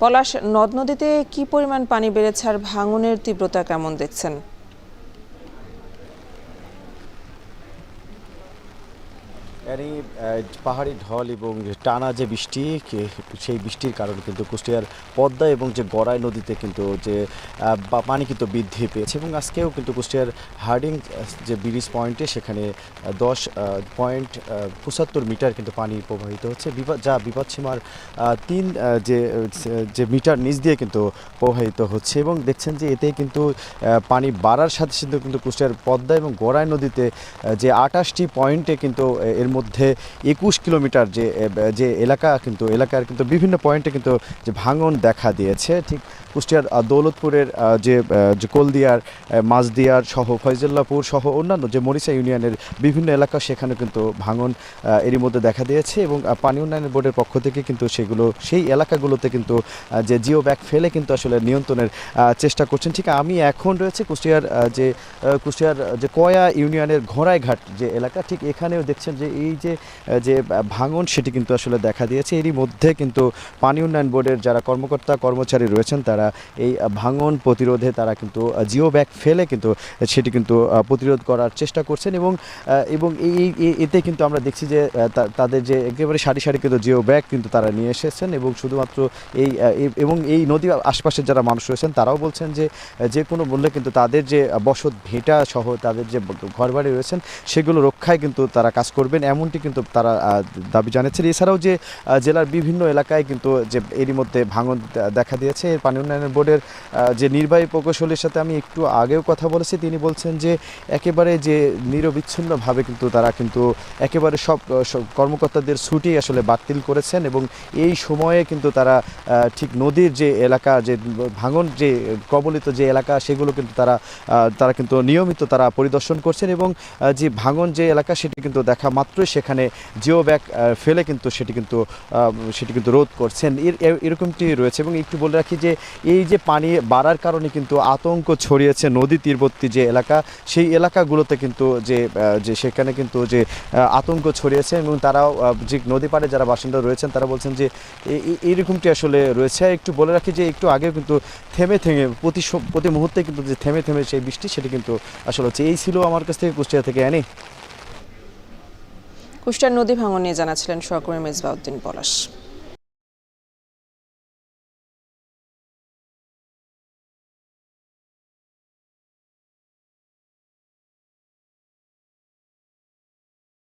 পলাশ, নদ নদীতে কি পরিমাণ পানি বেড়েছে আর ভাঙনের তীব্রতা কেমন দেখছেন? পাহাড়ি ঢল এবং টানা যে বৃষ্টি সেই বৃষ্টির কারণে কিন্তু কুষ্টিয়ার পদ্মা এবং যে গড়াই নদীতে কিন্তু যে পানি কিন্তু বৃদ্ধি পেয়েছে এবং আজকেও কিন্তু কুষ্টিয়ার হার্ডিং যে ব্রিজ পয়েন্টে সেখানে 10.75 মিটার কিন্তু পানি প্রবাহিত হচ্ছে, যা বিপদসীমার 3 যে মিটার নিচ দিয়ে কিন্তু প্রবাহিত হচ্ছে। এবং দেখছেন যে এতে কিন্তু পানি বাড়ার সাথে সাথে কিন্তু কুষ্টিয়ার পদ্মা এবং গড়াই নদীতে যে 28টি পয়েন্টে কিন্তু এর মধ্যে 21 কিলোমিটার যে এলাকার কিন্তু বিভিন্ন পয়েন্টে কিন্তু যে ভাঙন দেখা দিয়েছে। ঠিক কুষ্টিয়ার দৌলতপুরের যে কলদিয়ার, মাঝদিয়ার সহ ফয়জুল্লাহপুর সহ অন্যান্য যে মরিচা ইউনিয়নের বিভিন্ন এলাকা সেখানে কিন্তু ভাঙন এরই মধ্যে দেখা দিয়েছে এবং পানি উন্নয়ন বোর্ডের পক্ষ থেকে কিন্তু সেই এলাকাগুলোতে কিন্তু যে জিও ব্যাগ ফেলে কিন্তু আসলে নিয়ন্ত্রণের চেষ্টা করছেন। ঠিক আমি এখন রয়েছে কুষ্টিয়ার যে কয়া ইউনিয়নের ঘোড়াইঘাট যে এলাকা, ঠিক এখানেও দেখছেন যে এই যে ভাঙন সেটি কিন্তু আসলে দেখা দিয়েছে। এরই মধ্যে কিন্তু পানি উন্নয়ন বোর্ডের যারা কর্মচারী রয়েছেন তারা এই ভাঙন প্রতিরোধে তারা কিন্তু জিও ব্যাগ ফেলে কিন্তু সেটি কিন্তু প্রতিরোধ করার চেষ্টা করছেন এবং এতে কিন্তু আমরা দেখছি যে তাদের যে একেবারে সারি সারি কিন্তু জিও ব্যাগ কিন্তু তারা নিয়ে এসেছেন এবং শুধুমাত্র এই নদীর আশপাশের যারা মানুষ রয়েছেন তারাও বলছেন যে কোনো মূল্যে কিন্তু তাদের যে বসত ভিটা সহ তাদের যে ঘরবাড়ি রয়েছেন সেগুলো রক্ষায় কিন্তু তারা কাজ করবেন, এমনটি কিন্তু তারা দাবি জানিয়েছেন। এছাড়াও যে জেলার বিভিন্ন এলাকায় কিন্তু যে এরই মধ্যে ভাঙন দেখা দিয়েছে। এর পানি উন্নয়ন বোর্ডের যে নির্বাহী প্রকৌশলীর সাথে আমি একটু আগেও কথা বলেছি, তিনি বলছেন যে একেবারে যে নিরবিচ্ছিন্নভাবে কিন্তু তারা কিন্তু একেবারে সব কর্মকর্তাদের ছুটি আসলে বাতিল করেছেন এবং এই সময়ে কিন্তু তারা ঠিক নদীর যে এলাকা, যে ভাঙন যে কবলিত যে এলাকা সেগুলো কিন্তু তারা কিন্তু নিয়মিত তারা পরিদর্শন করছেন এবং যে ভাঙন যে এলাকা সেটি কিন্তু দেখা মাত্রই সেখানে জিও ব্যাগ ফেলে কিন্তু সেটি কিন্তু রোধ করছেন। এরকমটি রয়েছে। এবং একটু বলে রাখি যে এই যে পানি বাড়ার কারণে কিন্তু আতঙ্ক ছড়িয়েছে নদী তীরবর্তী যে এলাকা, সেই এলাকাগুলোতে কিন্তু যে সেখানে কিন্তু যে আতঙ্ক ছড়িয়েছে এবং তারাও যে নদী পাড়ে যারা বাসিন্দা রয়েছেন তারা বলছেন যে এইরকমটি আসলে রয়েছে। একটু বলে রাখি যে একটু আগেও কিন্তু থেমে প্রতি মুহূর্তে কিন্তু যে থেমে সেই বৃষ্টি সেটি কিন্তু আসলে হচ্ছে। এই ছিল আমার কাছ থেকে কুষ্টিয়া থেকে আনি। কুষ্টিয়ার নদী ভাঙন নিয়ে জানাচ্ছিলেন সহকর্মী মেজবাউদ্দিন পলাশ।